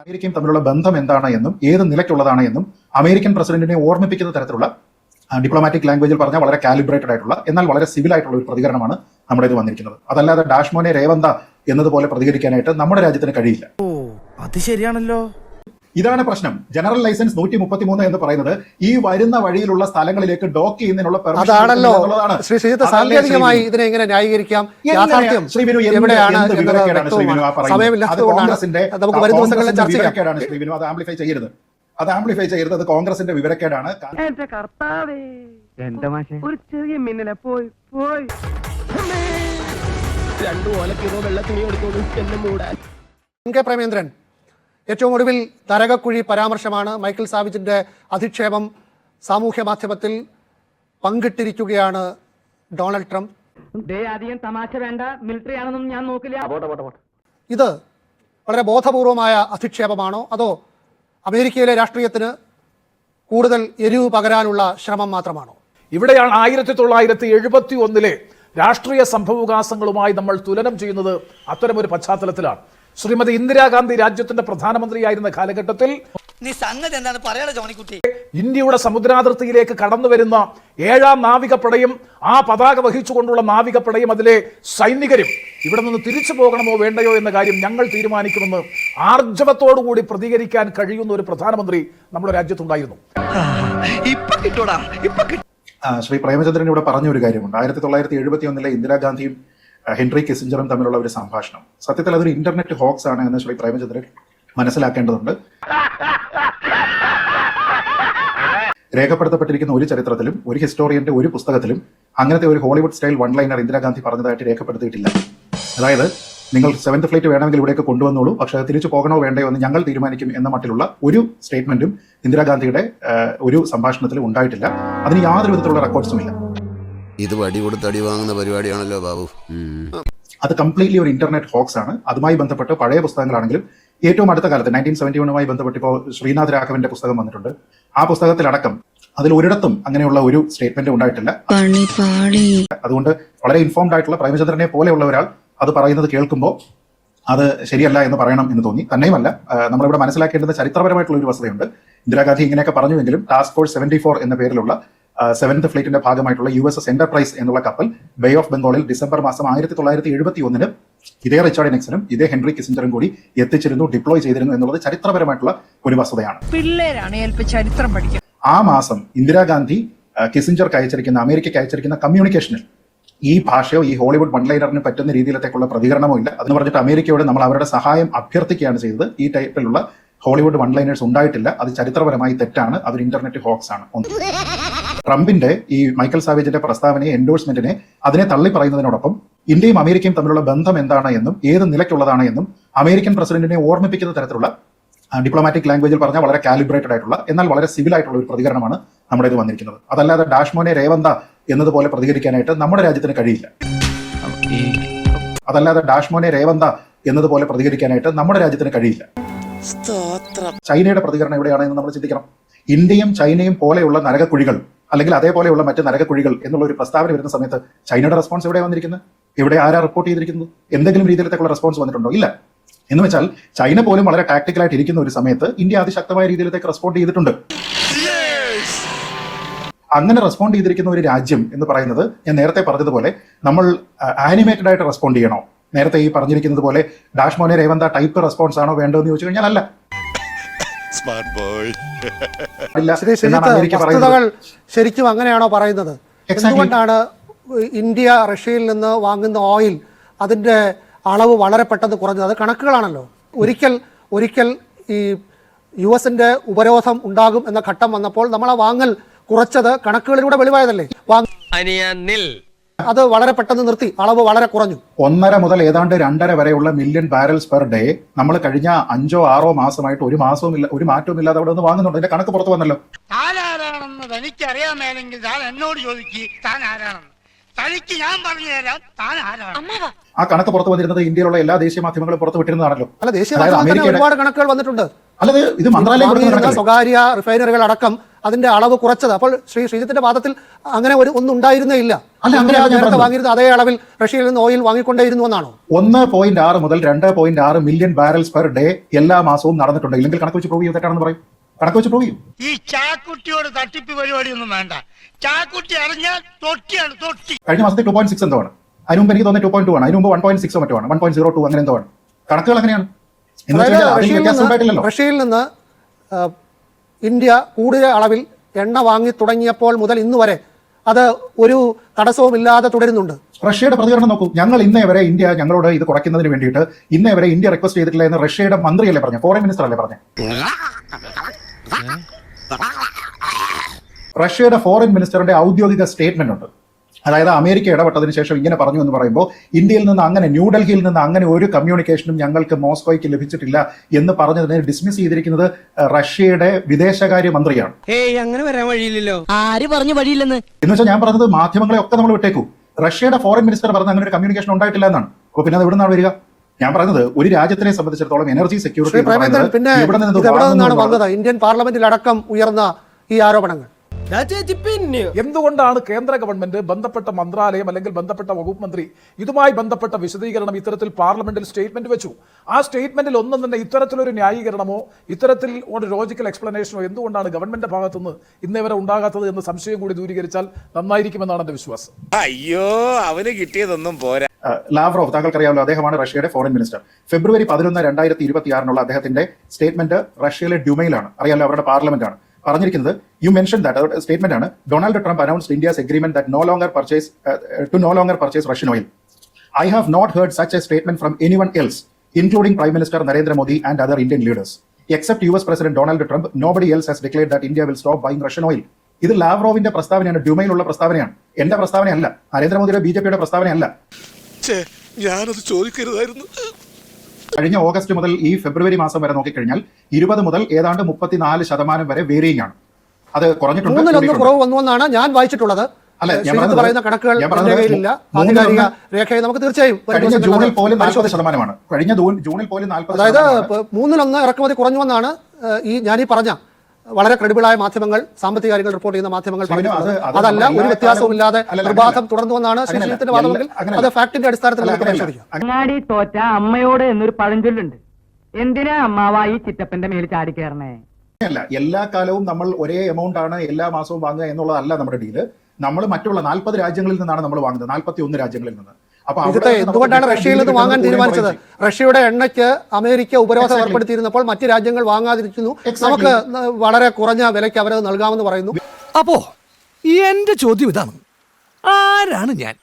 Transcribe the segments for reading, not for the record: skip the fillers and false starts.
അമേരിക്കയും തമ്മിലുള്ള ബന്ധം എന്താണ് എന്നും ഏത് നിലയ്ക്കുള്ളതാണ് എന്നും അമേരിക്കൻ പ്രസിഡന്റിനെ ഓർമ്മിപ്പിക്കുന്ന തരത്തിലുള്ള ഡിപ്ലോമാറ്റിക് ലാംഗ്വേജിൽ പറഞ്ഞാൽ വളരെ കാലിബ്രേറ്റഡ് ആയിട്ടുള്ള എന്നാൽ വളരെ സിവിൽ ആയിട്ടുള്ള ഒരു പ്രതികരണമാണ് നമ്മുടെ ഇത് വന്നിരിക്കുന്നത്. അതല്ലാതെ ഡാഷ്മോനെ രേവന്ത എന്നതുപോലെ പ്രതികരിക്കാനായിട്ട് നമ്മുടെ രാജ്യത്തിന് കഴിയില്ല. അത് ശരിയാണല്ലോ. ഇതാണ് പ്രശ്നം. ജനറൽ ലൈസൻസ് 133 എന്ന് പറയുന്നത് ഈ വരുന്ന വഴിയിലുള്ള സ്ഥലങ്ങളിലേക്ക് ഡോക്ക് ചെയ്യുന്നതിനുള്ള അതാണല്ലോ ശ്രീ ശ്രീജിത്ത് സാങ്കേതികമായി ഇതിനെ എങ്ങനെ ന്യായീകരിക്കാം? യാഥാർത്ഥ്യം എവിടെയാണ് സമയമില്ലാത്തതുകൊണ്ടാണ് നമുക്ക് വരും ദിവസങ്ങളിൽ ചർച്ച ചെയ്യാം. ശ്രീവിനു അത് ആംപ്ലിഫൈ ചെയ്യരുത്, അത് കോൺഗ്രസിന്റെ വിവരക്കേടാണ്. ഒരു ചെറിയ മിന്നലെ പോയി രണ്ടു ഓലക്കിലോ വെള്ള തുണി എടുത്തോളൂ എന്നെ മൂടാൻ. കെ പ്രേമേന്ദ്രൻ ഏറ്റവും ഒടുവിൽ തരകക്കുഴി പരാമർശമാണ്. മൈക്കിൾ സാവിജിന്റെ അധിക്ഷേപം സാമൂഹ്യ മാധ്യമത്തിൽ പങ്കിട്ടിരിക്കുകയാണ് ഡൊണാൾഡ് ട്രംപ്. അധികം തമാശ വേണ്ട, മിലിറ്ററി ആണെന്നും ഞാൻ നോക്കില്ല. ഇത് വളരെ ബോധപൂർവമായ അധിക്ഷേപമാണോ അതോ അമേരിക്കയിലെ രാഷ്ട്രീയത്തിന് കൂടുതൽ എരിവ് പകരാനുള്ള ശ്രമം മാത്രമാണോ? ഇവിടെയാണ് 1971 രാഷ്ട്രീയ സംഭവവികാസങ്ങളുമായി നമ്മൾ തുലനം ചെയ്യുന്നത്. അത്തരമൊരു പശ്ചാത്തലത്തിലാണ് ശ്രീമതി ഇന്ദിരാഗാന്ധി രാജ്യത്തിന്റെ പ്രധാനമന്ത്രിയായിരുന്ന കാലഘട്ടത്തിൽ ഇന്ത്യയുടെ സമുദ്രാതിർത്തിയിലേക്ക് കടന്നു വരുന്ന 7ാം നാവികപ്പടയും ആ പതാക വഹിച്ചുകൊണ്ടുള്ള നാവികപ്പടയും അതിലെ സൈനികരും ഇവിടെ നിന്ന് തിരിച്ചു പോകണമോ വേണ്ടയോ എന്ന കാര്യം ഞങ്ങൾ തീരുമാനിക്കുമെന്ന് ആർജവത്തോടുകൂടി പ്രതികരിക്കാൻ കഴിയുന്ന ഒരു പ്രധാനമന്ത്രി നമ്മുടെ രാജ്യത്തുണ്ടായിരുന്നു. ശ്രീ പ്രേമചന്ദ്രൻ ഇവിടെ പറഞ്ഞ ഒരു കാര്യമുണ്ട്. 1971 ഇന്ദിരാഗാന്ധിയും ഹെൻറി കിസിഞ്ചറും തമ്മിലുള്ള ഒരു സംഭാഷണം. സത്യത്തിൽ അതൊരു ഇന്റർനെറ്റ് ഹോക്സ് ആണ് എന്ന് ശ്രീ പ്രേമചന്ദ്രൻ മനസ്സിലാക്കേണ്ടതുണ്ട്. രേഖപ്പെടുത്തപ്പെട്ടിരിക്കുന്ന ഒരു ചരിത്രത്തിലും ഒരു ഹിസ്റ്റോറിയന്റെ ഒരു പുസ്തകത്തിലും അങ്ങനത്തെ ഒരു Hollywood style one liner Indira Gandhi പറഞ്ഞതായിട്ട് രേഖപ്പെടുത്തിയിട്ടില്ല. അതായത് നിങ്ങൾ 7th ഫ്ലൈറ്റ് വേണമെങ്കിൽ ഇവിടേക്ക് കൊണ്ടുവന്നോളൂ, പക്ഷെ അത് തിരിച്ചു പോകണോ വേണ്ടയോ എന്ന് ഞങ്ങൾ തീരുമാനിക്കും എന്ന മട്ടിലുള്ള ഒരു സ്റ്റേറ്റ്മെന്റും ഇന്ദിരാഗാന്ധിയുടെ ഒരു സംഭാഷണത്തിലും ഉണ്ടായിട്ടില്ല. അതിന് യാതൊരു വിധത്തിലുള്ള റെക്കോർഡ്സും ഇല്ല. ഇത് വടി കൊടുത്ത് അടി വാങ്ങുന്ന പരിപാടിയാണല്ലോ ബാബു. അത് കംപ്ലീറ്റ്ലി ഒരു ഇന്റർനെറ്റ് ഹോക്സ് ആണ്. അതുമായി ബന്ധപ്പെട്ട് പഴയ പുസ്തകങ്ങളാണെങ്കിലും ഏറ്റവും അടുത്ത കാലത്ത് 1971 ബന്ധപ്പെട്ട് ഇപ്പോൾ ശ്രീനാഥ് രാഘവന്റെ പുസ്തകം വന്നിട്ടുണ്ട്. ആ പുസ്തകത്തിലടക്കം അതിൽ ഒരിടത്തും അങ്ങനെയുള്ള ഒരു സ്റ്റേറ്റ്മെന്റ് ഉണ്ടായിട്ടില്ല. അതുകൊണ്ട് വളരെ ഇൻഫോംഡ് ആയിട്ടുള്ള പ്രേമചന്ദ്രനെ പോലെയുള്ള ഒരാൾ അത് പറയുന്നത് കേൾക്കുമ്പോൾ അത് ശരിയല്ല എന്ന് പറയണം എന്ന് തോന്നി. തന്നെയുമല്ല, നമ്മളിവിടെ മനസ്സിലാക്കേണ്ടുന്ന ചരിത്രപരമായിട്ടുള്ള ഒരു വസ്തുതയുണ്ട്. ഇന്ദിരാഗാന്ധി ഇങ്ങനെയൊക്കെ പറഞ്ഞുവെങ്കിലും ടാസ്ക് ഫോഴ്സ് 74 എന്ന പേരിലുള്ള 7th ഫ്ലീറ്റിന്റെ ഭാഗമായിട്ടുള്ള USS എന്റർപ്രൈസ് എന്നുള്ള കപ്പൽ ബേ ഓഫ് ബംഗാളിൽ ഡിസംബർ മാസം 1971 ഇതേ റിച്ചാർഡ് നിക്സണും ഇതേ ഹെൻറി കിസിഞ്ചറും കൂടി എത്തിച്ചിരുന്നു, ഡിപ്ലോയ് ചെയ്തിരുന്നു എന്നുള്ളത് ചരിത്രപരമായിട്ടുള്ള ഒരു വസ്തുതയാണ്. ആ മാസം ഇന്ദിരാഗാന്ധി കിസിഞ്ചർക്ക് അയച്ചിരിക്കുന്ന അമേരിക്കയ്ക്ക് അയച്ചിരിക്കുന്ന കമ്മ്യൂണിക്കേഷനിൽ ഈ ഭാഷയോ ഈ ഹോളിവുഡ് വൺലൈനറിന് പറ്റുന്ന രീതിയിലത്തേക്കുള്ള പ്രതികരണമോ ഇല്ല. അതെന്ന് പറഞ്ഞിട്ട് അമേരിക്കയോട് നമ്മൾ അവരുടെ സഹായം അഭ്യർത്ഥിക്കുകയാണ് ചെയ്തത്. ഈ ടൈപ്പിലുള്ള ഹോളിവുഡ് വൺലൈനേഴ്സ് ഉണ്ടായിട്ടില്ല. അത് ചരിത്രപരമായി തെറ്റാണ്. അതൊരു ഇന്റർനെറ്റ് ഹോക്സ് ആണ്. ട്രംപിന്റെ ഈ മൈക്കൽ സാവേജിന്റെ പ്രസ്താവനയെ, എൻഡോഴ്സ്മെന്റിനെ, അതിനെ തള്ളി പറയുന്നതിനോടൊപ്പം ഇന്ത്യയും അമേരിക്കയും തമ്മിലുള്ള ബന്ധം എന്താണ് എന്നും ഏത് നിലയ്ക്കുള്ളതാണ് എന്നും അമേരിക്കൻ പ്രസിഡന്റിനെ ഓർമ്മിപ്പിക്കുന്ന തരത്തിലുള്ള ഡിപ്ലോമാറ്റിക് ലാംഗ്വേജിൽ പറഞ്ഞാൽ വളരെ കാലിബ്രേറ്റഡ് ആയിട്ടുള്ള എന്നാൽ വളരെ സിവിൽ ആയിട്ടുള്ള ഒരു പ്രതികരണമാണ് നമ്മുടെ ഇത് വന്നിരിക്കുന്നത്. അതല്ലാതെ ഡാഷ്മോനെ രേവന്ത എന്നതുപോലെ പ്രതികരിക്കാനായിട്ട് നമ്മുടെ രാജ്യത്തിന് കഴിയില്ല. ചൈനയുടെ പ്രതികരണം എവിടെയാണ് എന്ന് നമ്മൾ ചിന്തിക്കണം. ഇന്ത്യയും ചൈനയും പോലെയുള്ള നരകക്കുഴികൾ അല്ലെങ്കിൽ അതേപോലെയുള്ള മറ്റ് നരകക്കുഴികൾ എന്നുള്ള ഒരു പ്രസ്താവന വരുന്ന സമയത്ത് ചൈനയുടെ റെസ്പോൺസ് എവിടെ വന്നിരിക്കുന്നത്? എവിടെ ആരാ റിപ്പോർട്ട് ചെയ്തിരിക്കുന്നത്? എന്തെങ്കിലും രീതിയിലത്തേക്കുള്ള റെസ്പോൺസ് വന്നിട്ടുണ്ടോ? ഇല്ല. എന്ന് വെച്ചാൽ ചൈന പോലും വളരെ ടാക്ടിക്കലായിട്ട് ഇരിക്കുന്ന ഒരു സമയത്ത് ഇന്ത്യ അതിശക്തമായ രീതിയിലേക്ക് റെസ്പോണ്ട് ചെയ്തിട്ടുണ്ട്. അങ്ങനെ റെസ്പോണ്ട് ചെയ്തിരിക്കുന്ന ഒരു രാജ്യം എന്ന് പറയുന്നത്, ഞാൻ നേരത്തെ പറഞ്ഞതുപോലെ, നമ്മൾ ആനിമേറ്റഡ് ആയിട്ട് റെസ്പോണ്ട് ചെയ്യണോ? നേരത്തെ ഈ പറഞ്ഞിരിക്കുന്നത് പോലെ ഡാഷ്മോനെ രേവന്ത ടൈപ്പ് റെസ്പോൺസ് ആണോ വേണ്ടോ എന്ന് ചോദിച്ചു കഴിഞ്ഞാൽ അല്ല. ശരിക്കും അങ്ങനെയാണോ പറയുന്നത്? എന്തുകൊണ്ടാണ് ഇന്ത്യ റഷ്യയിൽ നിന്ന് വാങ്ങുന്ന ഓയിൽ അതിന്റെ അളവ് വളരെ പെട്ടെന്ന് കുറഞ്ഞത്? അത് കണക്കുകളാണല്ലോ. ഒരിക്കൽ ഈ US-ന്റെ ഉപരോധം ഉണ്ടാകും എന്ന ഘട്ടം വന്നപ്പോൾ നമ്മൾ ആ വാങ്ങൽ കുറച്ചത് കണക്കുകളിലൂടെ വെളിവായതല്ലേ. അത് വളരെ പെട്ടെന്ന് നിർത്തി, അളവ് വളരെ കുറഞ്ഞു. 1.5 മുതൽ ഏതാണ്ട് 2.5 വരെയുള്ള മില്യൺ ബാരൽസ് പെർ ഡേ നമ്മൾ കഴിഞ്ഞ 5-6 മാസമായിട്ട് ഒരു മാറ്റവും ഇല്ലാതെ അവിടെ നിന്ന് വാങ്ങുന്നുണ്ട്. അതിന്റെ കണക്ക് പുറത്തു വന്നല്ലോ. താനാരാണെന്ന് തനിക്കറിയാമേലെങ്കിൽ താൻ എന്നോട് ചോദിക്ക്, താൻ ആരാണെന്ന് തനിക്ക് ഞാൻ പറഞ്ഞു തരാം. താൻ ആരാണ്? ആ കണക്ക് പുറത്തു വന്നിരുന്നത് ഇന്ത്യയിലുള്ള എല്ലാ ദേശീയ മാധ്യമങ്ങളും പുറത്തു വിട്ടിരുന്നതാണല്ലോ. അല്ല, ദേശീയ ഒരുപാട് കണക്കുകൾ വന്നിട്ടുണ്ട്. അല്ലത് ഇത് മന്ത്രാലയം സ്വകാര്യ റിഫൈനറികൾ അടക്കം അതിന്റെ അളവ് കുറച്ചത്. അപ്പോൾ ശ്രീജിത്തിന്റെ വാദത്തിൽ അങ്ങനെ ഒന്നും ഉണ്ടായിരുന്നേ ഇല്ല. അല്ല, അങ്ങനെയല്ല ഞാൻ നേരത്തെ പറഞ്ഞത്. വാങ്ങിയിരുന്ന അതേ അളവിൽ റഷ്യയിൽ നിന്ന് ഓയിൽ വാങ്ങിക്കൊണ്ടേയിരുന്നു എന്നാണോ? 1.6 മുതൽ 2.6 മില്യൺ ബാരൽസ് പെർ ഡേ എല്ലാ മാസവും നടന്നിട്ടുണ്ട്. ഇല്ലെങ്കിൽ കണക്ക് വെച്ച് പ്രൂവ് ചെയ്യും, തെറ്റാണെന്ന് പറയും. കണക്ക് വെച്ച് പ്രൂവ് ചെയ്യും. ഈ ചാക്കുട്ടിയോട് തട്ടിപ്പ് പരിപാടിയൊന്നും വേണ്ട. ചാക്കുട്ടി അറിഞ്ഞാൽ തൊട്ടിയാണ് തൊട്ടി. കഴിഞ്ഞ മാസത്തെ 2.6 എന്തോ ആണ്. അതിന് മുമ്പ് എനിക്ക് തോന്നുന്നത് 2.2 ആണ്. അതിന് മുമ്പ് 1.6 മറ്റോ ആണ്, 1.02 അങ്ങനെ എന്തോ ആണ്. കണക്കുകൾ അങ്ങനെയാണ്. എന്ന് വെച്ചാൽ അതിൽ വ്യത്യാസം ഉണ്ടായിട്ടില്ലല്ലോ. റഷ്യയിൽ നിന്ന് ഇന്ത്യ കൂടുതൽ അളവിൽ എണ്ണ വാങ്ങി തുടങ്ങിയപ്പോൾ മുതൽ ഇന്ന് വരെ അത് ഒരു തടസ്സവും ഇല്ലാതെ തുടരുന്നുണ്ട്. റഷ്യയുടെ പ്രതികരണം നോക്കൂ. ഞങ്ങൾ ഇന്നേ വരെ ഇന്ത്യ ഞങ്ങളോട് ഇത് കുറയ്ക്കുന്നതിന് വേണ്ടിയിട്ട് ഇന്നേ വരെ ഇന്ത്യ റിക്വസ്റ്റ് ചെയ്തിട്ടില്ല എന്ന് റഷ്യയുടെ മന്ത്രിയല്ലേ പറഞ്ഞു, ഫോറിൻ മിനിസ്റ്റർ അല്ലേ പറഞ്ഞു. റഷ്യയുടെ ഫോറിൻ മിനിസ്റ്ററിന്റെ ഔദ്യോഗിക സ്റ്റേറ്റ്മെന്റ് ഉണ്ട്. അതായത് അമേരിക്ക ഇടപെട്ടതിന് ശേഷം ഇങ്ങനെ പറഞ്ഞു എന്ന് പറയുമ്പോൾ ഇന്ത്യയിൽ നിന്ന് അങ്ങനെ ന്യൂഡൽഹിയിൽ നിന്ന് അങ്ങനെ ഒരു കമ്മ്യൂണിക്കേഷനും ഞങ്ങൾക്ക് മോസ്കോയ്ക്ക് ലഭിച്ചിട്ടില്ല എന്ന് പറഞ്ഞതിനെ ഡിസ്മിസ് ചെയ്തിരിക്കുന്നത് റഷ്യയുടെ വിദേശകാര്യ മന്ത്രിയാണ്. അങ്ങനെ വരാൻ വഴിയില്ലല്ലോ. ആര് പറഞ്ഞു വഴിയില്ലെന്ന്? എന്ന് വെച്ചാൽ ഞാൻ പറഞ്ഞത് മാധ്യമങ്ങളെ ഒക്കെ നമ്മൾ വിട്ടേക്കൂ. റഷ്യയുടെ ഫോറിൻ മിനിസ്റ്റർ പറഞ്ഞ അങ്ങനെ ഒരു കമ്മ്യൂണിക്കേഷൻ ഉണ്ടായിട്ടില്ല എന്നാണ്. അപ്പോൾ പിന്നെ അത് എവിടെ നിന്നാണ് വരിക? ഞാൻ പറഞ്ഞത് ഒരു രാജ്യത്തിനെ സംബന്ധിച്ചിടത്തോളം എനർജി സെക്യൂരിറ്റി പിന്നെ വന്നത് ഇന്ത്യൻ പാർലമെന്റിൽ അടക്കം ഉയർന്ന ഈ ആരോപണങ്ങൾ എന്തുകൊണ്ടാണ് കേന്ദ്ര ഗവൺമെന്റ് ബന്ധപ്പെട്ട മന്ത്രാലയം അല്ലെങ്കിൽ ബന്ധപ്പെട്ട വകുപ്പ് മന്ത്രി ഇതുമായി ബന്ധപ്പെട്ട വിശദീകരണം ഇത്തരത്തിൽ പാർലമെന്റിൽ സ്റ്റേറ്റ്മെന്റ് വെച്ചു? ആ സ്റ്റേറ്റ്മെന്റിൽ ഒന്നും തന്നെ ഇത്തരത്തിലൊരു ന്യായീകരണമോ ഇത്തരത്തിൽ ഒരു ലോജിക്കൽ എക്സ്പ്ലനേഷനോ എന്തുകൊണ്ടാണ് ഗവൺമെന്റ് ഭാഗത്തുനിന്ന് ഇന്നേ വരെ ഉണ്ടാകാത്തത് എന്ന് സംശയം കൂടി ദൂരീകരിച്ചാൽ നന്നായിരിക്കുമെന്നാണ് എന്റെ വിശ്വാസം. അയ്യോ, അവന് കിട്ടിയതൊന്നും പോരാ. ലാവ്റോവ്, താങ്കൾക്കറിയാമല്ലോ, അദ്ദേഹമാണ് റഷ്യയുടെ ഫോറിൻ മിനിസ്റ്റർ. ഫെബ്രുവരി 11, 2026 അദ്ദേഹത്തിന്റെ സ്റ്റേറ്റ്മെന്റ് റഷ്യയിലെ ഡ്യൂമയിലാണ്, അറിയാമല്ലോ, അവരുടെ പാർലമെന്റ് ആണ് പറഞ്ഞിരിക്കുന്നത്. യു മെൻഷൻ ദാറ്റ് സ്റ്റേറ്റ്മെന്റ് ആണ്. Donald Trump announced India's agreement that no longer purchase Russian oil. I have not heard such a statement from anyone else, including Prime Minister Narendra Modi and other Indian leaders. Except US President Donald Trump, nobody else has declared that India will stop buying Russian oil. ഇത് ലാവ്റോവിന്റെ പ്രസ്താവനയാണ്, ഡ്യൂമയിലുള്ള പ്രസ്താവനയാണ്, എന്റെ പ്രസ്താവനയല്ല, നരേന്ദ്രമോദിയുടെ BJP പ്രസ്താവനയല്ല. ഞാനത് ചോദിക്കരുതായിരുന്നു. കഴിഞ്ഞ August മുതൽ ഈ ഫെബ്രുവരി മാസം വരെ നോക്കിക്കഴിഞ്ഞാൽ 20 മുതൽ ഏതാണ്ട് 34% വരെ വേരിയിങ് ആണ്. അത് കുറഞ്ഞിട്ടുണ്ട്. 3-1 കുറവ് വന്നുവെന്നാണ് ഞാൻ വായിച്ചിട്ടുള്ളത്. അല്ല, പറയുന്ന കണക്കുകൾ രേഖയിലില്ല, ആധികാരിക രേഖയിൽ നമുക്ക് തീർച്ചയായും കഴിഞ്ഞ ജൂണിൽ പോലും 40%. കഴിഞ്ഞ ജൂണിൽ പോലും 40%. അതായത് 3-1 ഇറക്കുമതി കുറഞ്ഞുവെന്നാണ് ഞാനീ പറഞ്ഞ വളരെ ക്രെഡിബിളായ മാധ്യമങ്ങൾ, സാമ്പത്തിക കാര്യങ്ങൾ റിപ്പോർട്ട് ചെയ്യുന്ന മാധ്യമങ്ങൾ പറഞ്ഞിട്ടുള്ളത്. അതല്ല, ഒരു വ്യത്യാസവും ഇല്ലാതെ നിർബാധം തുടർന്നുവെന്നാണ് ശ്രീജിത്തിന്റെ വാദമെങ്കിൽ അത് ഫാക്ടിന്റെ അടിസ്ഥാനത്തിൽ പരിശോധിക്കാം. അങ്ങാടി തോറ്റ അമ്മയോട് എന്നൊരു പഴഞ്ചൊല്ലുണ്ട്. എന്തിനാ അമ്മാവാ ഈ ചിറ്റപ്പന്റെ മേൽ ചാടിക്കേറണേ? അല്ല, എല്ലാ കാലവും നമ്മൾ ഒരേ എമൗണ്ട് ആണ് എല്ലാ മാസവും വാങ്ങുക എന്നുള്ളതല്ല നമ്മുടെ ഡീല്. നമ്മൾ മറ്റുള്ള 40 രാജ്യങ്ങളിൽ നിന്നാണ് നമ്മൾ വാങ്ങുന്നത്, 41 രാജ്യങ്ങളിൽ നിന്ന്. എന്തുകൊണ്ടാണ് റഷ്യയിൽ നിന്ന് വാങ്ങാൻ തീരുമാനിച്ചത്? റഷ്യയുടെ എണ്ണയ്ക്ക് അമേരിക്ക ഉപരോധം ഏർപ്പെടുത്തിയിരുന്നപ്പോൾ മറ്റ് രാജ്യങ്ങൾ വാങ്ങാതിരിക്കുന്നു. നമുക്ക് വളരെ കുറഞ്ഞ വിലയ്ക്ക് അവരത് നൽകാമെന്ന് പറയുന്നു. അപ്പോ എന്റെ ചോദ്യം ഇതാണ്, ആരാണ് ഞാൻ?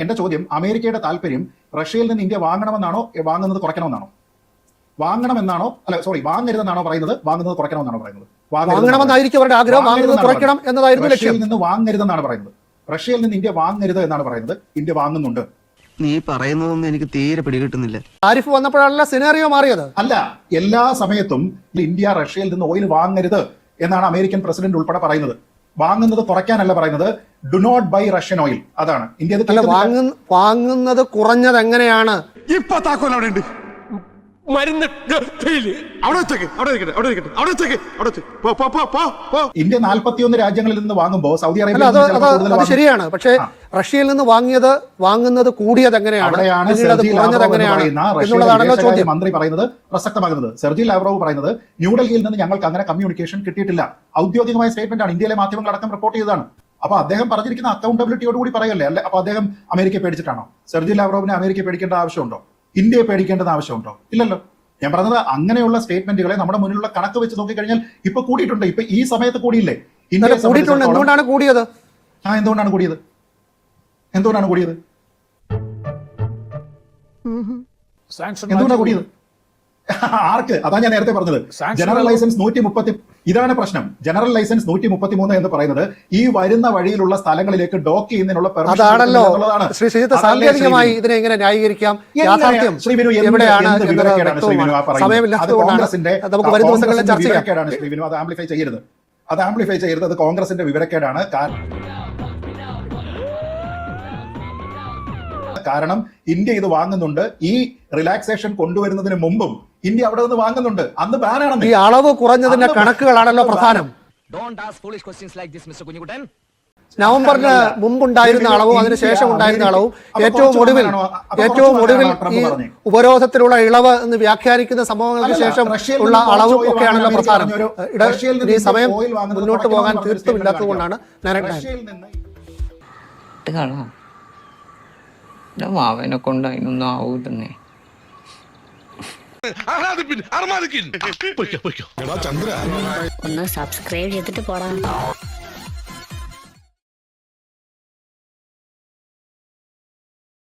എന്റെ ചോദ്യം, അമേരിക്കയുടെ താല്പര്യം റഷ്യയിൽ നിന്ന് ഇന്ത്യ വാങ്ങണമെന്നാണോ വാങ്ങുന്നത് കുറയ്ക്കണമെന്നാണോ? വാങ്ങണമെന്നാണോ, അല്ല സോറി, വാങ്ങരുതെന്നാണോ പറയുന്നത്, വാങ്ങുന്നത് കുറയ്ക്കണമെന്നാണോ പറയുന്നത്? വാങ്ങണമെന്നായിരിക്കും അവരുടെ ആഗ്രഹം, വാങ്ങുന്നത് കുറയ്ക്കണം എന്നതായിരുന്നു ലക്ഷ്യം. റഷ്യയിൽ നിന്ന് വാങ്ങരുതെന്നാണ് പറയുന്നത്. റഷ്യയിൽ നിന്ന് ഇന്ത്യ വാങ്ങരുത് എന്നാണ് പറയുന്നത്. ഇന്ത്യ വാങ്ങുന്നുണ്ട്. നീ പറയുന്നതൊന്നും എനിക്ക് തീരെ പിടികിട്ടുന്നില്ല. താരിഫ് വന്നപ്പോഴല്ല സിനാരിയോ മാറിയത്. അല്ല, എല്ലാ സമയത്തും ഇന്ത്യ റഷ്യയിൽ നിന്ന് ഓയിൽ വാങ്ങരുത് എന്നാണ് അമേരിക്കൻ പ്രസിഡന്റ് ഉൾപ്പെടെ പറയുന്നത്. വാങ്ങുന്നത് കുറയ്ക്കാനല്ല പറയുന്നത്. Do not buy Russian oil. അതാണ് ഇന്ത്യ വാങ്ങുന്നത് കുറഞ്ഞത് എങ്ങനെയാണ്? ഇപ്പൊ താക്കോൽ അവിടെ ഉണ്ട്, മരുന്ന് ഇന്ത്യ 41 രാജ്യങ്ങളിൽ നിന്ന് വാങ്ങുമ്പോൾ സൗദി അറേബ്യ അത് ശരിയാണ്. പക്ഷേ റഷ്യയിൽ നിന്ന് വാങ്ങുന്നത് കൂടിയത് എങ്ങനെയാണ്, എന്നുള്ളതാണല്ലോ ചോദ്യം. മന്ത്രി പറയുന്നത് പ്രസക്തമാകുന്നത്. സെർജി ലാവ്റോവ് പറയുന്നത് ന്യൂഡൽഹിയിൽ നിന്ന് ഞങ്ങൾക്ക് അങ്ങനെ കമ്മ്യൂണിക്കേഷൻ കിട്ടിയിട്ടില്ല. ഔദ്യോഗികമായ സ്റ്റേറ്റ്മെന്റ് ആണ്, ഇന്ത്യയിലെ മാധ്യമങ്ങൾ അടക്കം റിപ്പോർട്ട് ചെയ്തതാണ്. അപ്പൊ അദ്ദേഹം പറഞ്ഞിരിക്കുന്ന അക്കൗണ്ടബിലിറ്റിയോട് കൂടി പറയല്ലേ. അല്ലെ, അപ്പൊ അദ്ദേഹം അമേരിക്കയെ പേടിച്ചിട്ടാണോ? സെർജി ലാവ്റോവിനെ അമേരിക്കയെ പേടിക്കേണ്ട ആവശ്യമുണ്ടോ? ഇന്ത്യയെ പേടിക്കേണ്ടത് ആവശ്യമുണ്ടോ? ഇല്ലല്ലോ. ഞാൻ പറഞ്ഞത് അങ്ങനെയുള്ള സ്റ്റേറ്റ്മെന്റുകളെ നമ്മുടെ മുന്നിലുള്ള കണക്ക് വെച്ച് നോക്കിക്കഴിഞ്ഞാൽ ഇപ്പൊ കൂടിയിട്ടുണ്ട്. ഇപ്പൊ ഈ സമയത്ത് കൂടിയില്ലേ? എന്തുകൊണ്ടാണ് കൂടിയത്? എന്തുകൊണ്ടാണ് കൂടിയത്? എന്തുകൊണ്ടാണ് കൂടിയത്? എന്തുകൊണ്ടാണ് കൂടിയത്? ആർക്ക്? അതാ ഞാൻ നേരത്തെ പറഞ്ഞത്. General license 130. ഇതാണ് പ്രശ്നം. ജനറൽ ലൈസൻസ് 133 എന്ന് പറയുന്നത് ഈ വരുന്ന വഴിയിലുള്ള സ്ഥലങ്ങളിലേക്ക് ഡോക്ക് ചെയ്യുന്നതിനുള്ള അതാണല്ലോ സാങ്കേതികമായി ഇതിനെ എങ്ങനെ ന്യായീകരിക്കാം? യാഥാർത്ഥ്യം എവിടെയാണ്? സമയമില്ലാത്തതുകൊണ്ടാണ് നമുക്ക് വരും ദിവസങ്ങളിൽ ചർച്ച ചെയ്യാം. ശ്രീവിനു, അത് ആംപ്ലിഫൈ ചെയ്യരുത്. അത് കോൺഗ്രസിന്റെ വിവരക്കേടാണ്. കാരണം ഇന്ത്യ ഇത് വാങ്ങുന്നുണ്ട്. ഈ റിലാക്സേഷൻ കൊണ്ടുവരുന്നതിന് മുമ്പും ഇന്ത്യ അവിടെ നിന്ന് വാങ്ങുന്നുണ്ട്. അന്ന് ബാനാണെന്ന്. ഈ അളവ് കുറഞ്ഞതിന്റെ കണക്കുകളാണല്ലോ പ്രധാനം. Don't ask foolish questions like this mister Kunjukuttan. നവംബറിന് മുമ്പുണ്ടായിരുന്ന അളവും അതിനുശേഷം ഉണ്ടായിരുന്ന അളവും ഏറ്റവും ഒടുവിൽ ഈ ഉപരോധത്തിലുള്ള ഇളവ് എന്ന് വ്യാഖ്യാനിക്കുന്ന സംഭവങ്ങൾക്ക് ശേഷം ഉള്ള അളവും ഒക്കെയാണല്ലോ പ്രധാനം. ഈ സമയം മുന്നോട്ട് പോകാൻ തീർത്തും ഇല്ലാത്തതുകൊണ്ടാണ് മാവനെ കൊണ്ട് അതിനൊന്നും ആവൂതന്നെ. ഒന്ന് സബ്സ്ക്രൈബ് ചെയ്തിട്ട് പോടാ.